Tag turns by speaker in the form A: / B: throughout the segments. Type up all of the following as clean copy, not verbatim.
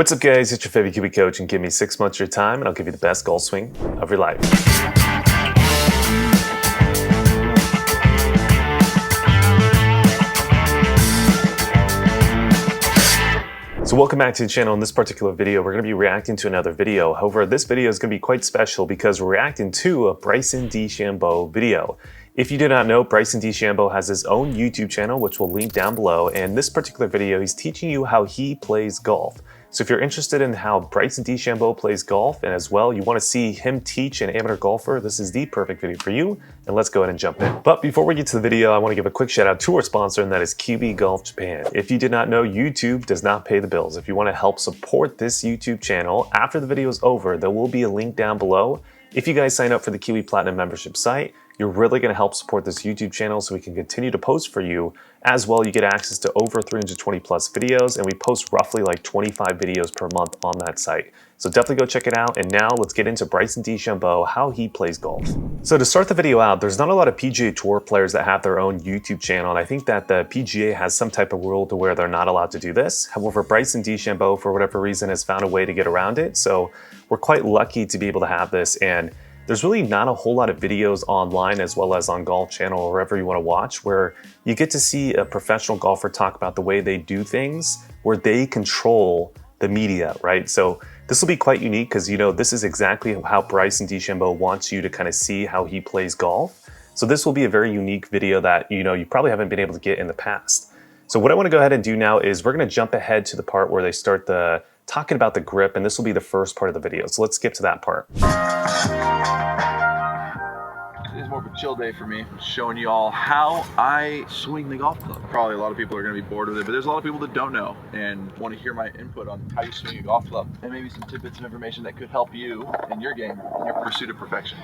A: What's up guys, it's your favorite Kiwicoach, and give me 6 months of your time and I'll give you the best golf swing of your life. So welcome back to the channel. In this particular video, we're going to be reacting to another video. However, this video is going to be quite special because we're reacting to a Bryson DeChambeau video. If you did not know, Bryson DeChambeau has his own YouTube channel, which we'll link down below. And in this particular video, he's teaching you how he plays golf. So if you're interested in how Bryson DeChambeau plays golf, and as well you want to see him teach an amateur golfer, this is the perfect video for you. And let's go ahead and jump in. But before we get to the video, I want to give a quick shout out to our sponsor, and that is Kiwicoach Japan. If you did not know, YouTube does not pay the bills. If you want to help support this YouTube channel, after the video is over, there will be a link down below. If you guys sign up for the Kiwi Platinum membership site, you're really going to help support this YouTube channel so we can continue to post for you. As well, you get access to over 320 plus videos, and we post roughly like 25 videos per month on that site. So definitely go check it out. And now let's get into Bryson DeChambeau, how he plays golf. So to start the video out, there's not a lot of PGA Tour players that have their own YouTube channel, and I think that the PGA has some type of rule to where they're not allowed to do this. However, Bryson DeChambeau, for whatever reason, has found a way to get around it. So we're quite lucky to be able to have this, and there's really not a whole lot of videos online as well as on Golf Channel or wherever you want to watch where you get to see a professional golfer talk about the way they do things, where they control the media, right? So this will be quite unique because, you know, this is exactly how Bryson DeChambeau wants you to kind of see how he plays golf. So this will be a very unique video that, you know, you probably haven't been able to get in the past. So what I want to go ahead and do now is we're going to jump ahead to the part where they start talking about the grip, and this will be the first part of the video. So let's skip to that part.
B: It's more of a chill day for me, showing you all how I swing the golf club. Probably a lot of people are going to be bored with it, but there's a lot of people that don't know and want to hear my input on how you swing a golf club, and maybe some tidbits of information that could help you in your game, in your pursuit of perfection.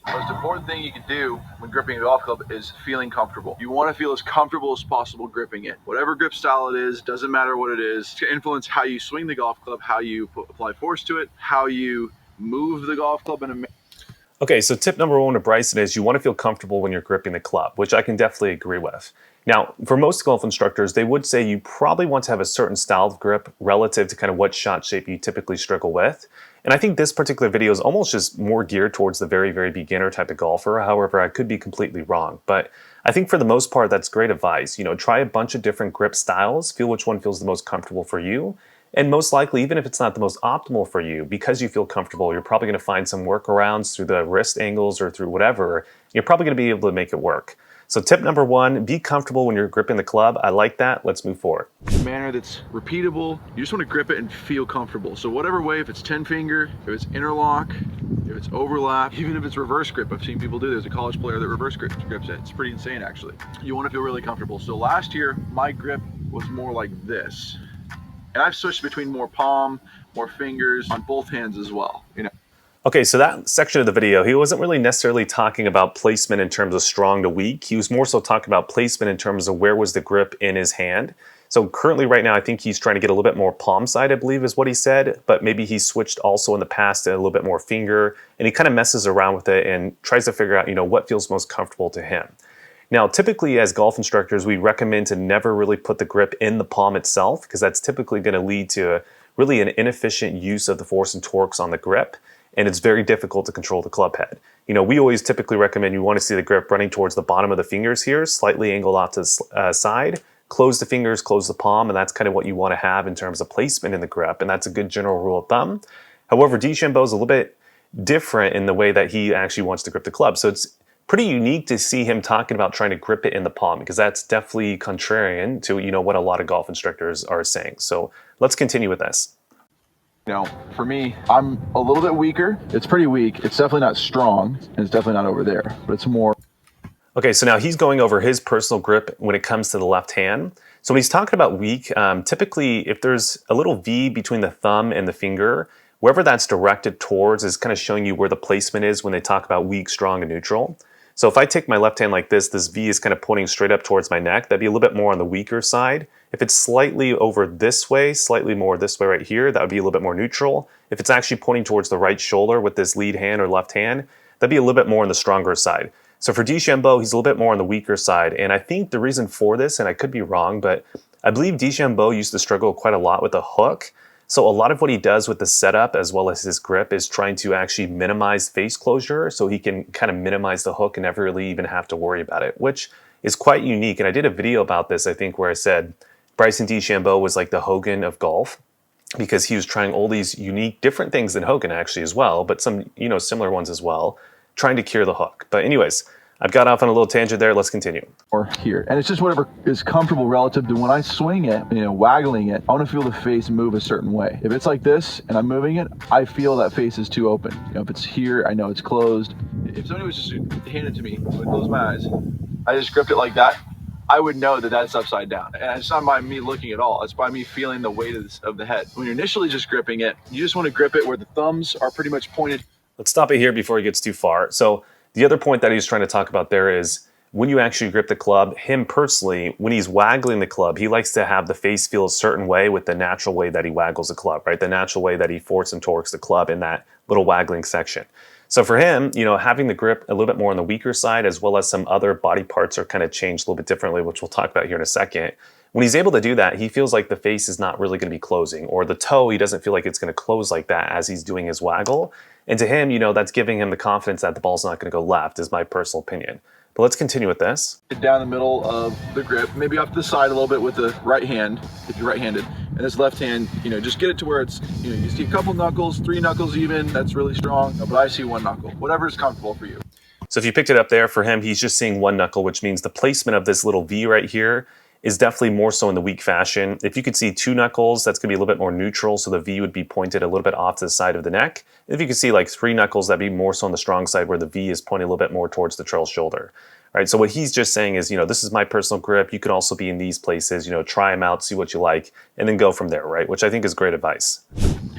B: The most important thing you can do when gripping a golf club is feeling comfortable. You want to feel as comfortable as possible gripping it. Whatever grip style it is, doesn't matter what it is, to influence how you swing the golf club, how you apply force to it, how you move the golf club in a...
A: Okay, so tip number one of Bryson is you want to feel comfortable when you're gripping the club, which I can definitely agree with. Now, for most golf instructors, they would say you probably want to have a certain style of grip relative to kind of what shot shape you typically struggle with. And I think this particular video is almost just more geared towards the very, very beginner type of golfer. However, I could be completely wrong. But I think for the most part, that's great advice. You know, try a bunch of different grip styles, feel which one feels the most comfortable for you. And most likely, even if it's not the most optimal for you, because you feel comfortable, you're probably going to find some workarounds through the wrist angles or through whatever. You're probably going to be able to make it work. So tip number one, be comfortable when you're gripping the club. I like that. Let's move forward.
B: A manner that's repeatable. You just want to grip it and feel comfortable. So whatever way, if it's 10 finger, if it's interlock, if it's overlap, even if it's reverse grip. I've seen people do. There's a college player that reverse grips it. It's pretty insane, actually. You want to feel really comfortable. So last year, my grip was more like this. And I've switched between more palm, more fingers on both hands as well, you know.
A: Okay, so that section of the video, he wasn't really necessarily talking about placement in terms of strong to weak. He was more so talking about placement in terms of where was the grip in his hand. So currently right now, I think he's trying to get a little bit more palm side, I believe is what he said, but maybe he switched also in the past to a little bit more finger, and he kind of messes around with it and tries to figure out, you know, what feels most comfortable to him. Now, typically as golf instructors, we recommend to never really put the grip in the palm itself, because that's typically going to lead to really an inefficient use of the force and torques on the grip. And it's very difficult to control the club head. You know, we always typically recommend you want to see the grip running towards the bottom of the fingers here, slightly angled off to the side. Close the fingers, close the palm, and that's kind of what you want to have in terms of placement in the grip, and that's a good general rule of thumb. However, DeChambeau is a little bit different in the way that he actually wants to grip the club. So it's pretty unique to see him talking about trying to grip it in the palm, because that's definitely contrarian to, you know, what a lot of golf instructors are saying. So let's continue with this.
B: You know, for me, I'm a little bit weaker. It's pretty weak. It's definitely not strong, and it's definitely not over there, but it's more.
A: Okay, so now he's going over his personal grip when it comes to the left hand. So when he's talking about weak, typically if there's a little V between the thumb and the finger, wherever that's directed towards is kind of showing you where the placement is when they talk about weak, strong, and neutral. So if I take my left hand like this V is kind of pointing straight up towards my neck. That'd be a little bit more on the weaker side. If it's slightly over this way, slightly more this way right here, that would be a little bit more neutral. If it's actually pointing towards the right shoulder with this lead hand or left hand, that'd be a little bit more on the stronger side. So for DeChambeau, he's a little bit more on the weaker side. And I think the reason for this, and I could be wrong, but I believe DeChambeau used to struggle quite a lot with the hook. So a lot of what he does with the setup as well as his grip is trying to actually minimize face closure so he can kind of minimize the hook and never really even have to worry about it, which is quite unique. And I did a video about this, I think, where I said Bryson DeChambeau was like the Hogan of golf, because he was trying all these unique, different things than Hogan actually as well, but some, similar ones as well, trying to cure the hook. But anyways, I've got off on a little tangent there. Let's continue.
B: Or here. And it's just whatever is comfortable relative to when I swing it, waggling it, I want to feel the face move a certain way. If it's like this and I'm moving it, I feel that face is too open. If it's here, I know it's closed. If somebody was just to hand it to me, I would close my eyes, I just gripped it like that, I would know that that's upside down. And it's not by me looking at all. It's by me feeling the weight of the head. When you're initially just gripping it, you just want to grip it where the thumbs are pretty much pointed.
A: Let's stop it here before he gets too far. So the other point that he's trying to talk about there is when you actually grip the club, him personally, when he's waggling the club, he likes to have the face feel a certain way with the natural way that he waggles the club, right? The natural way that he forces and torques the club in that little waggling section. So for him, having the grip a little bit more on the weaker side, as well as some other body parts are kind of changed a little bit differently, which we'll talk about here in a second. When he's able to do that, he feels like the face is not really going to be closing, or the toe, he doesn't feel like it's going to close like that as he's doing his waggle. And to him, that's giving him the confidence that the ball's not going to go left, is my personal opinion. But let's continue with this.
B: Down the middle of the grip, maybe off to the side a little bit with the right hand, if you're right-handed, and this left hand, just get it to where it's, you see a couple knuckles, 3 knuckles even, that's really strong, but I see 1 knuckle, whatever is comfortable for you.
A: So if you picked it up there, for him, he's just seeing 1 knuckle, which means the placement of this little V right here is definitely more so in the weak fashion. If you could see 2 knuckles, that's gonna be a little bit more neutral, so the V would be pointed a little bit off to the side of the neck. If you could see like 3 knuckles, that'd be more so on the strong side where the V is pointing a little bit more towards the trail shoulder. All right, so what he's just saying is, this is my personal grip. You could also be in these places, try them out, see what you like, and then go from there, right? Which I think is great advice.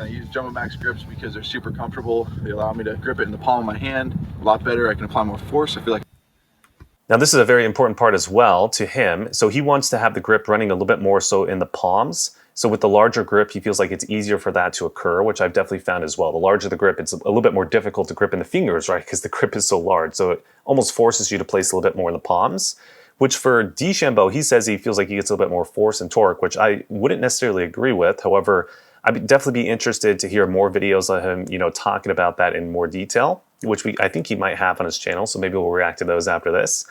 B: I use Jumbo Max grips because they're super comfortable. They allow me to grip it in the palm of my hand a lot better. I can apply more force. I feel like.
A: Now this is a very important part as well to him. So he wants to have the grip running a little bit more so in the palms. So with the larger grip, he feels like it's easier for that to occur, which I've definitely found as well. The larger the grip, it's a little bit more difficult to grip in the fingers, right? Because the grip is so large. So it almost forces you to place a little bit more in the palms, which for DeChambeau, he says he feels like he gets a little bit more force and torque, which I wouldn't necessarily agree with. However, I'd definitely be interested to hear more videos of him, talking about that in more detail, which I think he might have on his channel. So maybe we'll react to those after this.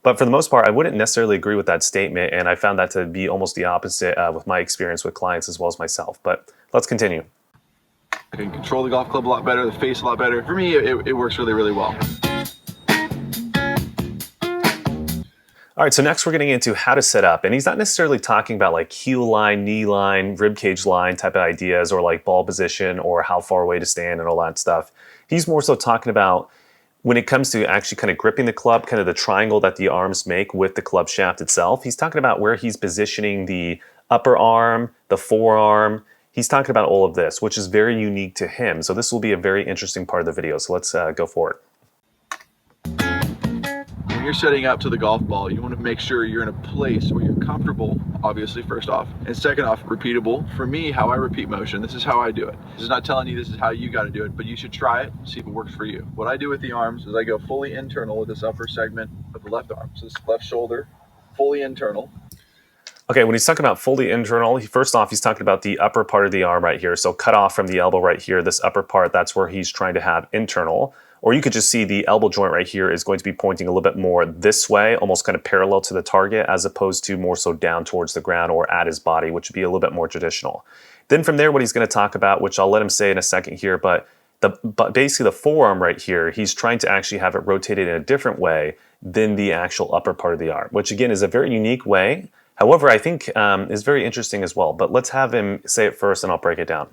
A: But for the most part, I wouldn't necessarily agree with that statement, and I found that to be almost the opposite with my experience with clients as well as myself. But let's continue.
B: I can control the golf club a lot better, the face a lot better. For me, it works really, really well.
A: All right, so next we're getting into how to set up, and he's not necessarily talking about like heel line, knee line, rib cage line type of ideas, or like ball position, or how far away to stand and all that stuff. He's more so talking about when it comes to actually kind of gripping the club, kind of the triangle that the arms make with the club shaft itself. He's talking about where he's positioning the upper arm, the forearm. He's talking about all of this, which is very unique to him. So this will be a very interesting part of the video. So let's go for it.
B: When you're setting up to the golf ball, you want to make sure you're in a place where you're comfortable, obviously, first off. And second off, repeatable. For me, how I repeat motion, this is how I do it. This is not telling you this is how you got to do it, but you should try it, see if it works for you. What I do with the arms is I go fully internal with this upper segment of the left arm. So this left shoulder, fully internal.
A: Okay, when he's talking about fully internal, first off, he's talking about the upper part of the arm right here. So cut off from the elbow right here, this upper part, that's where he's trying to have internal. Or you could just see the elbow joint right here is going to be pointing a little bit more this way, almost kind of parallel to the target, as opposed to more so down towards the ground or at his body, which would be a little bit more traditional. Then from there, what he's going to talk about, which I'll let him say in a second here, but basically the forearm right here, he's trying to actually have it rotated in a different way than the actual upper part of the arm, which again is a very unique way. However, I think is very interesting as well. But let's have him say it first and I'll break it down.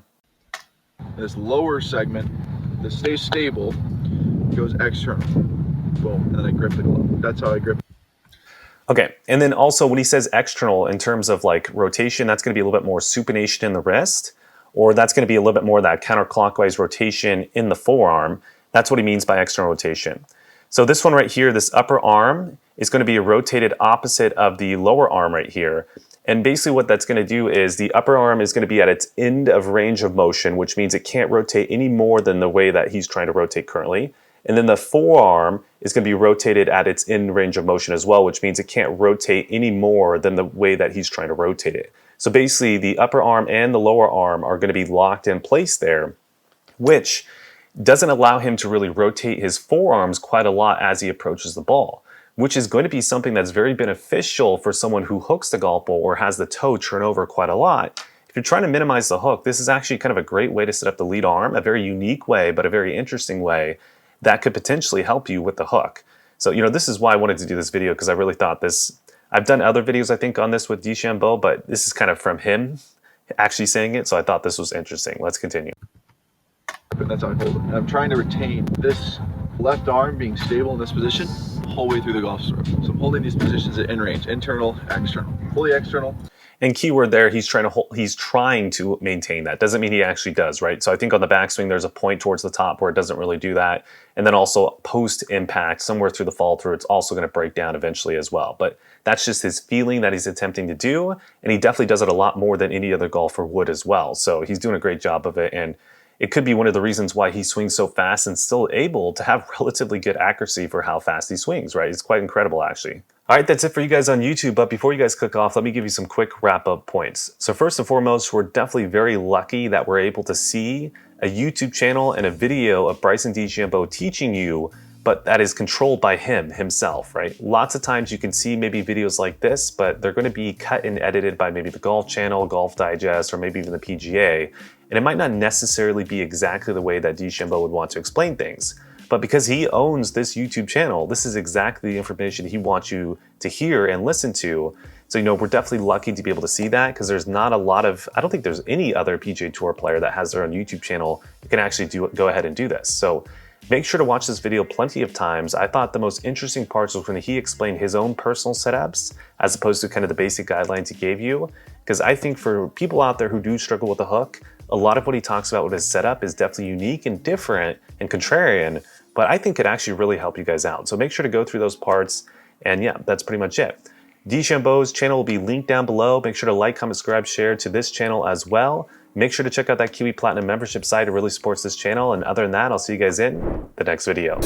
B: This lower segment that stays stable goes external. Boom, and then I grip the glove. That's how I grip it.
A: Okay, and then also when he says external in terms of like rotation, that's going to be a little bit more supination in the wrist, or that's going to be a little bit more of that counterclockwise rotation in the forearm. That's what he means by external rotation. So this one right here, this upper arm, is going to be rotated opposite of the lower arm right here. And basically what that's going to do is the upper arm is going to be at its end of range of motion, which means it can't rotate any more than the way that he's trying to rotate currently. And then the forearm is going to be rotated at its end range of motion as well, which means it can't rotate any more than the way that he's trying to rotate it. So basically the upper arm and the lower arm are going to be locked in place there, which doesn't allow him to really rotate his forearms quite a lot as he approaches the ball, which is going to be something that's very beneficial for someone who hooks the golf ball or has the toe turn over quite a lot. If you're trying to minimize the hook, this is actually kind of a great way to set up the lead arm, a very unique way, but a very interesting way that could potentially help you with the hook. So, this is why I wanted to do this video, because I really thought this, I've done other videos, I think, on this with DeChambeau, but this is kind of from him actually saying it, so I thought this was interesting. Let's continue.
B: And that's how I hold it. And I'm trying to retain this left arm being stable in this position the whole way through the golf stroke. So I'm holding these positions at in range, internal, external, fully external.
A: And keyword there, he's trying to maintain that. Doesn't mean he actually does, right? So I think on the backswing, there's a point towards the top where it doesn't really do that. And then also post impact, somewhere through the fall through, it's also going to break down eventually as well. But that's just his feeling that he's attempting to do. And he definitely does it a lot more than any other golfer would as well. So he's doing a great job of it. And it could be one of the reasons why he swings so fast and still able to have relatively good accuracy for how fast he swings, right? It's quite incredible, actually. All right, that's it for you guys on YouTube, but before you guys click off, let me give you some quick wrap-up points. So first and foremost, we're definitely very lucky that we're able to see a YouTube channel and a video of Bryson DeChambeau teaching you, but that is controlled by himself, right? Lots of times you can see maybe videos like this, but they're going to be cut and edited by maybe the Golf Channel, Golf Digest, or maybe even the PGA, and it might not necessarily be exactly the way that DeChambeau would want to explain things. But because he owns this YouTube channel, this is exactly the information he wants you to hear and listen to. So, we're definitely lucky to be able to see that, because there's not a lot of, I don't think there's any other PGA Tour player that has their own YouTube channel who can actually go ahead and do this. So make sure to watch this video plenty of times. I thought the most interesting parts was when he explained his own personal setups, as opposed to kind of the basic guidelines he gave you. Because I think for people out there who do struggle with the hook, a lot of what he talks about with his setup is definitely unique and different and contrarian, but I think it actually really help you guys out. So make sure to go through those parts, and yeah, that's pretty much it. DeChambeau's channel will be linked down below. Make sure to like, comment, subscribe, share to this channel as well. Make sure to check out that Kiwi Platinum membership site. It really supports this channel, and other than that, I'll see you guys in the next video.